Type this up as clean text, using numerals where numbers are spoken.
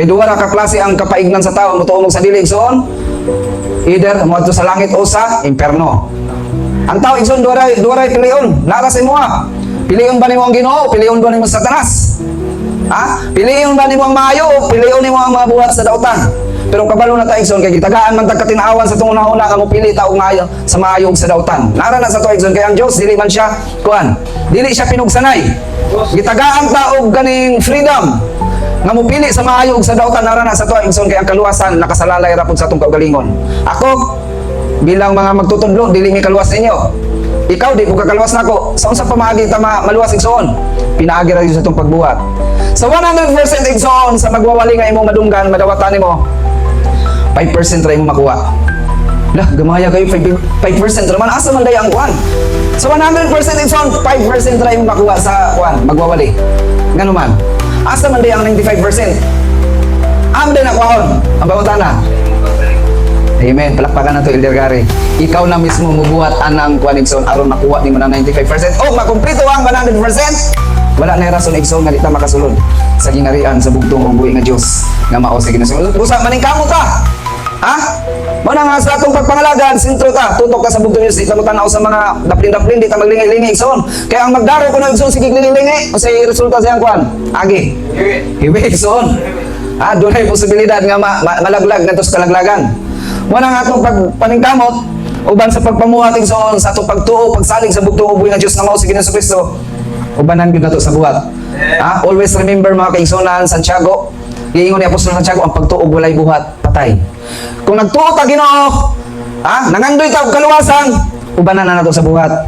Kay duwa ra ka klase ang kapaignan sa tao motuo sa dili igsoon. Either mo sa langit o sa impierno. Ang tao igsoon duwa ra pilion. Lara sa imo ha. Pilion ba nimo ang Ginoo? Pilion ba nimo Satanas? Ha? Pilion ba nimo ang maayo o pilion nimo ang mga buhat sa dautan? Pero kabalo na ta igsoon kay gitagaan man tagkatinaawan sa tungod una nga mo pili ta og maayo sa maayo ug sa dautan. Nara na sa to igsoon kay ang Dios dili man siya kuan. Dili siya pinugsanay. Gitagaan ta og ganing freedom nga mo pili sa maayo ug sa dautan. Nara na sa to igsoon kay ang kaluwasan nakasalalay ra pud sa atong kaugalingon. Ako bilang mga magtutudlo dili mi kaluwas ninyo. Ikaw di ko kakalwas nako. Sa unsa pamaagi ta maluwas igsoon? Pinaagi ra sa atong pagbuhat. Sa 100% igsoon sa magwawali nga imong madunggan madawatan nimo 5% ra imong makuha. Lah, gamaya kayo 5% naman asa man daya ang kuan. Sa 100% igsoon 5% ra imong makuha sa kuan magwawali. Ngano man? Asa man daya ang 95%? Amo din nakuhon ang bawatana. Amen. Palakpakan na to, Elder Gary. Ikaw na mismo mubuhat anang kuan igsoon aron makuha nimo na 95%. O makumpleto ang 100%. Wala na rason igsoon nga di ta makasulod sa gingharian sa bugtong ug buhi nga Dios nga mao sa Ginoo. Busa maning kamo ta. Ha? Mo na nga sa atong pagpangalagan sentro ta, tutok ka sa bugtong Dios, di ta matanaw sa mga daplin-daplin, di ta maglingi-lingi igsoon. Kaya ang magdaro kuno igsoon sige lingi-lingi, o sa resulta sa kuan. Agi. Hiwi igsoon. Ah, dunay posibilidad nga malaglag ngadto sa kalaglagan. Mo na nga atong pagpaningkamot uban sa pagpamuhat igsoon sa atong pagtuo, pagsalig sa bugtong ug buhi nga Dios nga mao sa Ginoo Kristo. Ubanan gyud nato sa buhat. Always remember mga kaigsunan Santiago. Giingon ni Apostol Santiago ang pagtuo walay buhat patay. Kung nagtuo ta Ginoo, nangandoy ta og kaluwasan, ubanan na nato sa buhat.